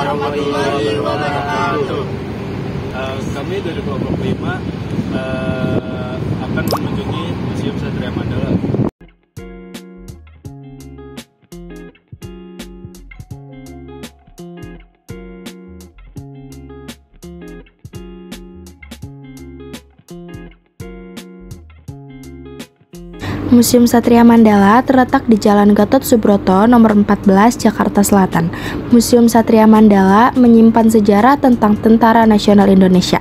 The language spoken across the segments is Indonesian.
warahmatullahi wabarakatuh. Kami dari kelompok 5 akan mengunjungi Museum Satria Mandala. Museum Satria Mandala terletak di Jalan Gatot Subroto nomor 14 Jakarta Selatan. Museum Satria Mandala menyimpan sejarah tentang Tentara Nasional Indonesia.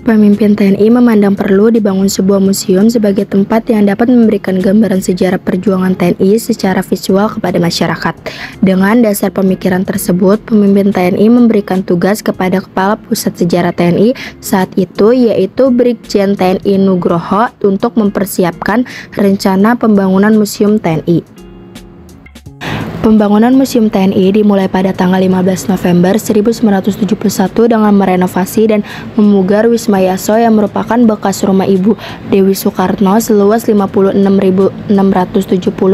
Pemimpin TNI memandang perlu dibangun sebuah museum sebagai tempat yang dapat memberikan gambaran sejarah perjuangan TNI secara visual kepada masyarakat. Dengan dasar pemikiran tersebut, pemimpin TNI memberikan tugas kepada Kepala Pusat Sejarah TNI saat itu, yaitu Brigjen TNI Nugroho, untuk mempersiapkan rencana pembangunan Museum TNI. Pembangunan Museum TNI dimulai pada tanggal 15 November 1971 dengan merenovasi dan memugar Wisma Yaso yang merupakan bekas rumah Ibu Dewi Soekarno seluas 56.670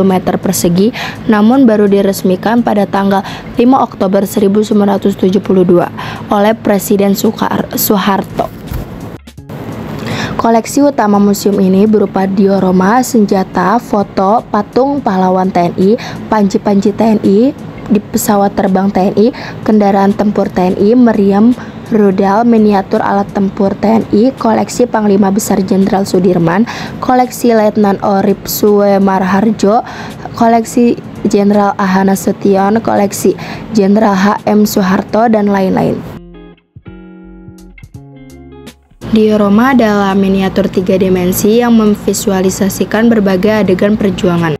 meter persegi, namun baru diresmikan pada tanggal 5 Oktober 1972 oleh Presiden Soeharto. Koleksi utama museum ini berupa diorama, senjata, foto, patung pahlawan TNI, panji-panji TNI, di pesawat terbang TNI, kendaraan tempur TNI, meriam, rudal, miniatur alat tempur TNI, koleksi Panglima Besar Jenderal Sudirman, koleksi Letnan Orip Suemarharjo, koleksi Jenderal Ahana Sution, koleksi Jenderal H.M. Soeharto, dan lain-lain. Diorama adalah miniatur 3 dimensi yang memvisualisasikan berbagai adegan perjuangan.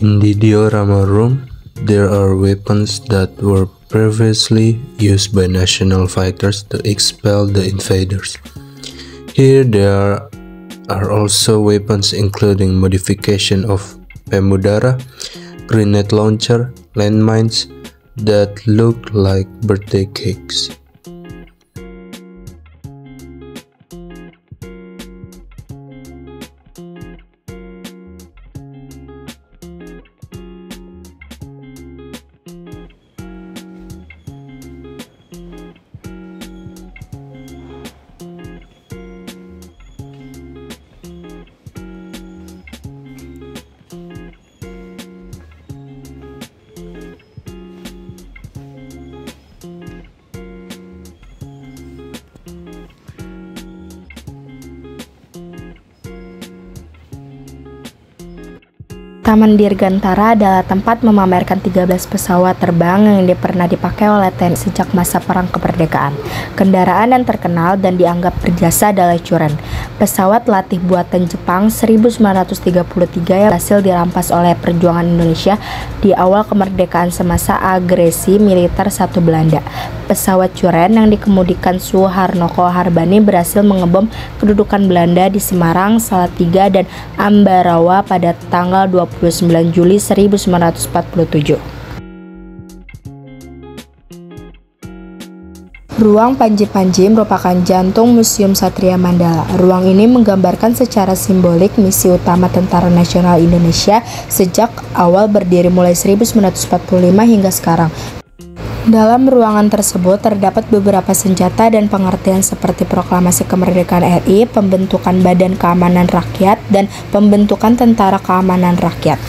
In the diorama room, there are weapons that were previously used by national fighters to expel the invaders. Here there are also weapons including modification of Pemudara, grenade launcher, landmines, that looked like birthday cakes. Taman Dirgantara adalah tempat memamerkan 13 pesawat terbang yang pernah dipakai oleh TNI sejak masa Perang Kemerdekaan. Kendaraan yang terkenal dan dianggap berjasa adalah Churen, pesawat latih buatan Jepang 1933 yang berhasil dirampas oleh perjuangan Indonesia di awal kemerdekaan semasa agresi militer satu Belanda. Pesawat Churen yang dikemudikan Suharnoko Harbani berhasil mengebom kedudukan Belanda di Semarang, Salatiga, dan Ambarawa pada tanggal 29 Juli 1947. Ruang Panji Panji merupakan jantung Museum Satria Mandala. Ruang ini menggambarkan secara simbolik misi utama Tentara Nasional Indonesia sejak awal berdiri mulai 1945 hingga sekarang. Dalam ruangan tersebut terdapat beberapa senjata dan pengertian seperti proklamasi kemerdekaan RI, pembentukan Badan Keamanan Rakyat, dan pembentukan Tentara Keamanan Rakyat.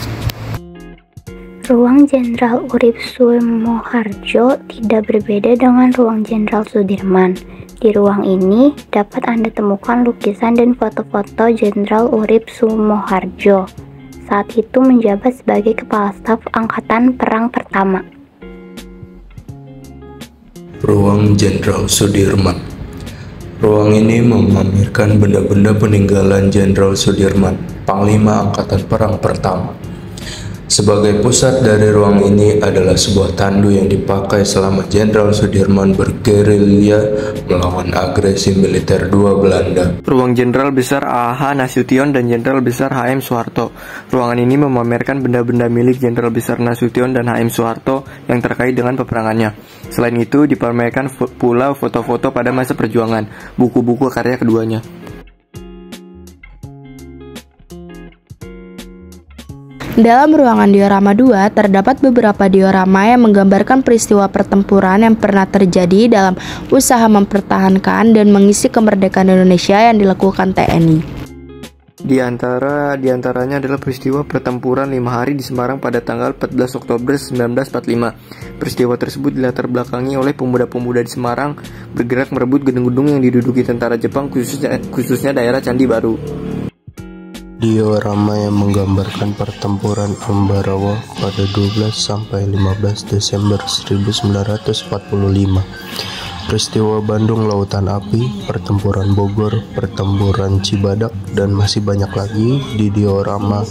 Ruang Jenderal Urip Sumoharjo tidak berbeda dengan ruang Jenderal Sudirman. Di ruang ini dapat Anda temukan lukisan dan foto-foto Jenderal Urip Sumoharjo saat itu menjabat sebagai Kepala Staf Angkatan Perang Pertama. Ruang Jenderal Sudirman. Ruang ini memamerkan benda-benda peninggalan Jenderal Sudirman, Panglima Angkatan Perang Pertama. Sebagai pusat dari ruang ini adalah sebuah tandu yang dipakai selama Jenderal Sudirman bergerilya melawan agresi militer II Belanda. Ruang Jenderal Besar A.H. Nasution dan Jenderal Besar H.M. Soeharto. Ruangan ini memamerkan benda-benda milik Jenderal Besar Nasution dan H.M. Soeharto yang terkait dengan peperangannya. Selain itu, dipamerkan pula foto-foto pada masa perjuangan, buku-buku karya keduanya. Dalam ruangan diorama 2 terdapat beberapa diorama yang menggambarkan peristiwa pertempuran yang pernah terjadi dalam usaha mempertahankan dan mengisi kemerdekaan Indonesia yang dilakukan TNI. Di antaranya adalah peristiwa pertempuran 5 hari di Semarang pada tanggal 14 Oktober 1945. Peristiwa tersebut dilatar belakangi oleh pemuda-pemuda di Semarang bergerak merebut gedung-gedung yang diduduki tentara Jepang, khususnya daerah Candi Baru. Diorama yang menggambarkan pertempuran Ambarawa pada 12 sampai 15 Desember 1945. Peristiwa Bandung Lautan Api, pertempuran Bogor, pertempuran Cibadak, dan masih banyak lagi di diorama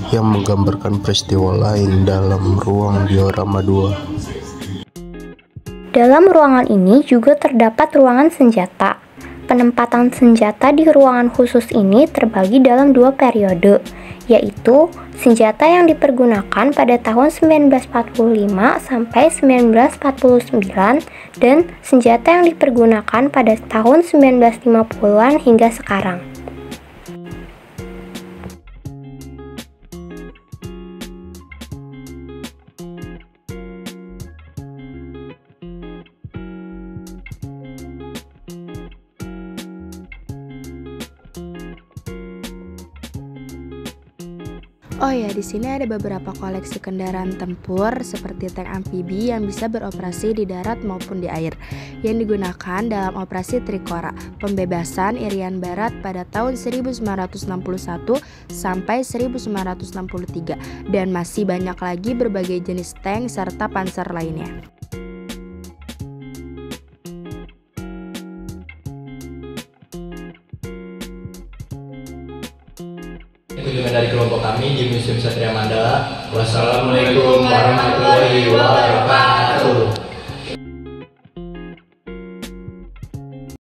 yang menggambarkan peristiwa lain dalam ruang diorama 2. Dalam ruangan ini juga terdapat ruangan senjata. Penempatan senjata di ruangan khusus ini terbagi dalam 2 periode, yaitu senjata yang dipergunakan pada tahun 1945 sampai 1949 dan senjata yang dipergunakan pada tahun 1950-an hingga sekarang. Oh ya, di sini ada beberapa koleksi kendaraan tempur seperti tank amfibi yang bisa beroperasi di darat maupun di air, yang digunakan dalam operasi Trikora, pembebasan Irian Barat pada tahun 1961 sampai 1963, dan masih banyak lagi berbagai jenis tank serta panser lainnya. Kunjungan dari kelompok kami di Museum Satria Mandala. Wassalamualaikum warahmatullahi wabarakatuh.